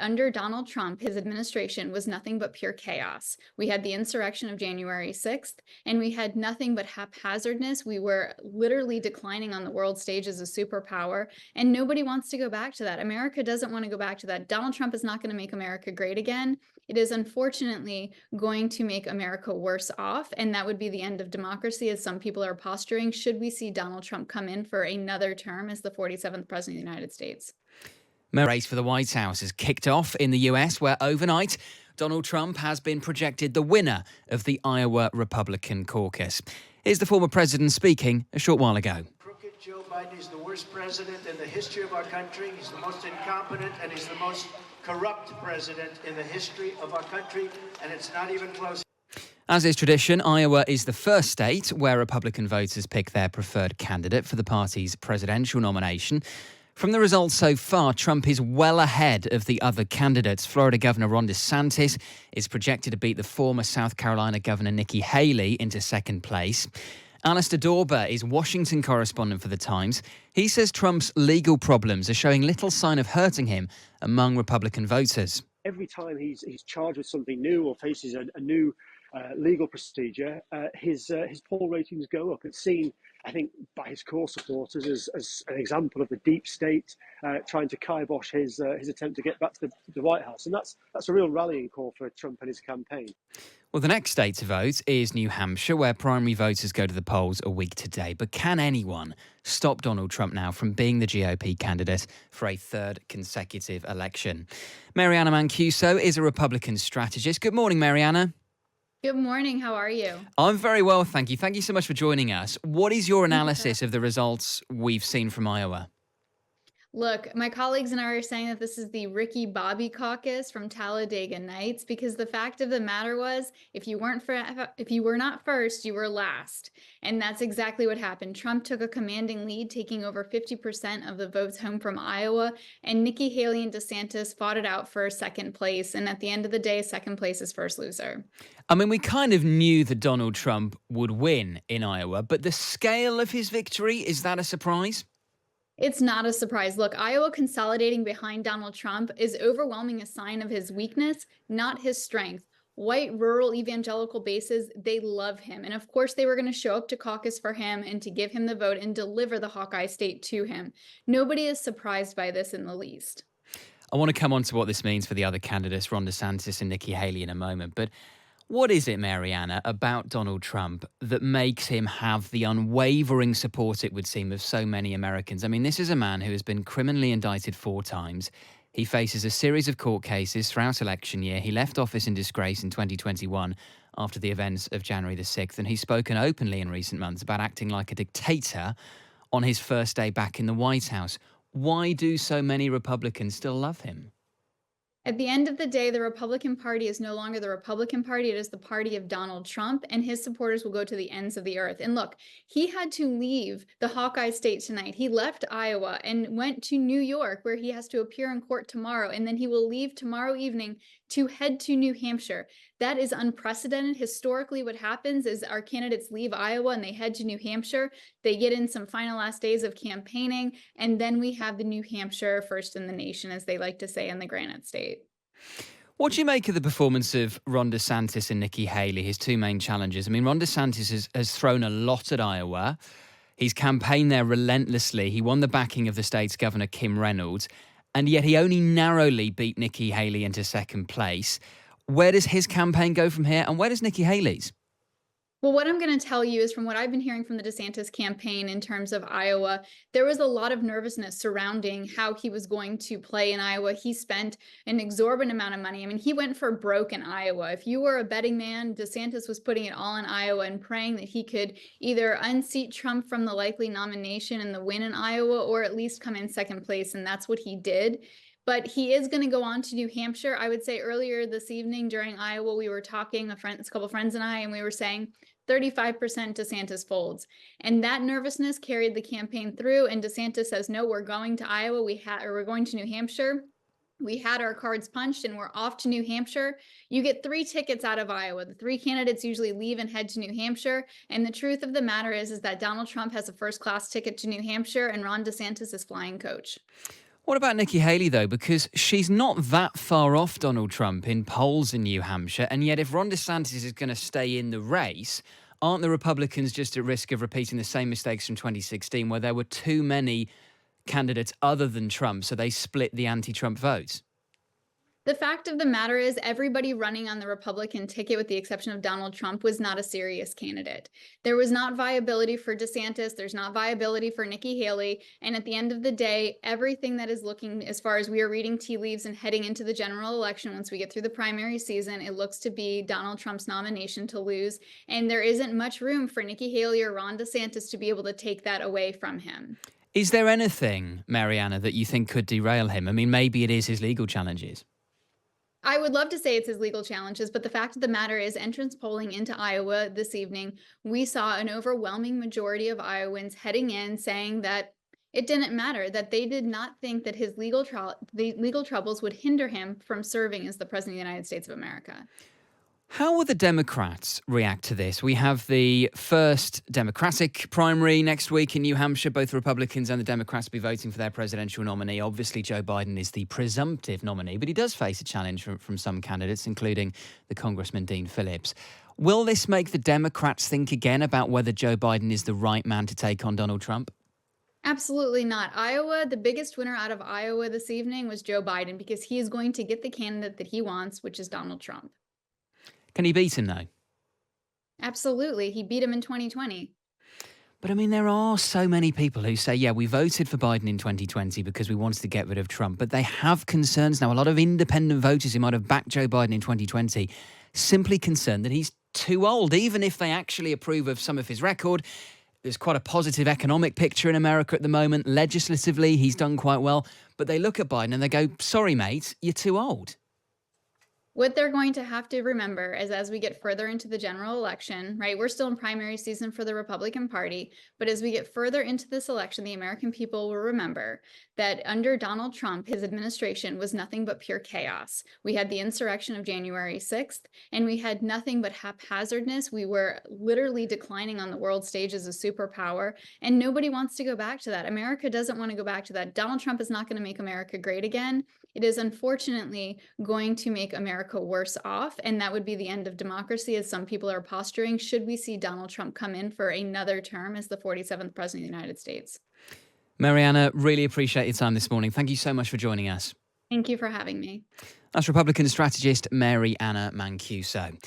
under Donald Trump, his administration was nothing but pure chaos. We had the insurrection of January 6th, and we had nothing but haphazardness. We were literally declining on the world stage as a superpower, and nobody wants to go back to that. America doesn't want to go back to that. Donald Trump is not going to make America great again. It is unfortunately going to make America worse off, and that would be the end of democracy, as some people are posturing, should we see Donald Trump come in for another term as the 47th president of the United States. The race for the White House has kicked off in the US, where overnight Donald Trump has been projected the winner of the Iowa Republican caucus. Here's the former president speaking a short while ago. Crooked Joe Biden is the worst president in the history of our country. He's the most incompetent and he's the most corrupt president in the history of our country, and it's not even close. As is tradition, Iowa is the first state where Republican voters pick their preferred candidate for the party's presidential nomination. From the results so far, Trump is well ahead of the other candidates. Florida Governor Ron DeSantis is projected to beat the former South Carolina Governor Nikki Haley into second place. Alistair Dorber is Washington correspondent for The Times. He says Trump's legal problems are showing little sign of hurting him among Republican voters. Every time he's charged with something new or faces a new legal procedure, his poll ratings go up. It's seen, I think, by his core supporters as an example of the deep state trying to kibosh his attempt to get back to the White House. And that's a real rallying call for Trump and his campaign. Well, the next state to vote is New Hampshire, where primary voters go to the polls a week today. But can anyone stop Donald Trump now from being the GOP candidate for a third consecutive election? Mary Anna Mancuso is a Republican strategist. Good morning, Mary Anna. Good morning. How are you? I'm very well, thank you. Thank you so much for joining us. What is your analysis of the results we've seen from Iowa? Look, my colleagues and I are saying that this is the Ricky Bobby caucus from Talladega Nights, because the fact of the matter was, if you were not first, you were last. And that's exactly what happened. Trump took a commanding lead, taking over 50% of the votes home from Iowa, and Nikki Haley and DeSantis fought it out for second place. And at the end of the day, second place is first loser. I mean, we kind of knew that Donald Trump would win in Iowa, but the scale of his victory, is that a surprise? It's not a surprise. Look, Iowa consolidating behind Donald Trump is overwhelming a sign of his weakness, not his strength. White rural evangelical bases, they love him. And of course, they were going to show up to caucus for him and to give him the vote and deliver the Hawkeye state to him. Nobody is surprised by this in the least. I want to come on to what this means for the other candidates, Ron DeSantis and Nikki Haley, in a moment. But what is it, Mary Anna, about Donald Trump that makes him have the unwavering support, it would seem, of so many Americans? I mean, this is a man who has been criminally indicted 4 times. He faces a series of court cases throughout election year. He left office in disgrace in 2021 after the events of January the 6th. And he's spoken openly in recent months about acting like a dictator on his first day back in the White House. Why do so many Republicans still love him? At the end of the day, the Republican Party is no longer the Republican Party. It is the party of Donald Trump, and his supporters will go to the ends of the earth. And look, he had to leave the Hawkeye state tonight. He left Iowa and went to New York, where he has to appear in court tomorrow. And then he will leave tomorrow evening to head to New Hampshire. That is unprecedented. Historically, what happens is our candidates leave Iowa and they head to New Hampshire. They get in some final last days of campaigning, and then we have the New Hampshire first in the nation, as they like to say, in the Granite State. What do you make of the performance of Ron DeSantis and Nikki Haley, his 2 main challengers? I mean, Ron DeSantis has thrown a lot at Iowa. He's campaigned there relentlessly. He won the backing of the state's Governor Kim Reynolds, and yet he only narrowly beat Nikki Haley into second place. Where does his campaign go from here, and where does Nikki Haley's? Well, what I'm going to tell you is from what I've been hearing from the DeSantis campaign in terms of Iowa, there was a lot of nervousness surrounding how he was going to play in Iowa. He spent an exorbitant amount of money. I mean, he went for broke in Iowa. If you were a betting man, DeSantis was putting it all in Iowa and praying that he could either unseat Trump from the likely nomination and the win in Iowa, or at least come in second place. And that's what he did. But he is going to go on to New Hampshire. I would say earlier this evening during Iowa, we were talking, a couple of friends and I, and we were saying 35% DeSantis folds. And that nervousness carried the campaign through. And DeSantis says, no, we're going to Iowa. We're going to New Hampshire. We had our cards punched and we're off to New Hampshire. You get 3 tickets out of Iowa. The 3 candidates usually leave and head to New Hampshire. And the truth of the matter is that Donald Trump has a first-class ticket to New Hampshire and Ron DeSantis is flying coach. What about Nikki Haley, though? Because she's not that far off Donald Trump in polls in New Hampshire. And yet, if Ron DeSantis is going to stay in the race, aren't the Republicans just at risk of repeating the same mistakes from 2016, where there were too many candidates other than Trump, so they split the anti-Trump votes? The fact of the matter is everybody running on the Republican ticket, with the exception of Donald Trump, was not a serious candidate. There was not viability for DeSantis. There's not viability for Nikki Haley. And at the end of the day, everything that is looking, as far as we are reading tea leaves and heading into the general election, once we get through the primary season, it looks to be Donald Trump's nomination to lose. And there isn't much room for Nikki Haley or Ron DeSantis to be able to take that away from him. Is there anything, Mary Anna, that you think could derail him? I mean, maybe it is his legal challenges. I would love to say it's his legal challenges, but the fact of the matter is, entrance polling into Iowa this evening, we saw an overwhelming majority of Iowans heading in saying that it didn't matter, that they did not think that his legal troubles would hinder him from serving as the President of the United States of America. How will the Democrats react to this? We have the first Democratic primary next week in New Hampshire. Both the Republicans and the Democrats will be voting for their presidential nominee. Obviously, Joe Biden is the presumptive nominee, but he does face a challenge from some candidates, including the Congressman Dean Phillips. Will this make the Democrats think again about whether Joe Biden is the right man to take on Donald Trump? Absolutely not. Iowa, the biggest winner out of Iowa this evening was Joe Biden, because he is going to get the candidate that he wants, which is Donald Trump. Can he beat him, though? Absolutely. He beat him in 2020. But I mean, there are so many people who say, yeah, we voted for Biden in 2020 because we wanted to get rid of Trump. But they have concerns now. A lot of independent voters who might have backed Joe Biden in 2020 simply concerned that he's too old, even if they actually approve of some of his record. There's quite a positive economic picture in America at the moment. Legislatively, he's done quite well. But they look at Biden and they go, sorry, mate, you're too old. What they're going to have to remember is, as we get further into the general election, right, we're still in primary season for the Republican Party, but as we get further into this election, the American people will remember that under Donald Trump, his administration was nothing but pure chaos. We had the insurrection of January 6th, and we had nothing but haphazardness. We were literally declining on the world stage as a superpower, and nobody wants to go back to that. America doesn't want to go back to that. Donald Trump is not going to make America great again. It is unfortunately going to make America worse off, and that would be the end of democracy, as some people are posturing, should we see Donald Trump come in for another term as the 47th President of the United States. Mary Anna, really appreciate your time this morning. Thank you so much for joining us. Thank you for having me. That's Republican strategist Mary Anna Mancuso.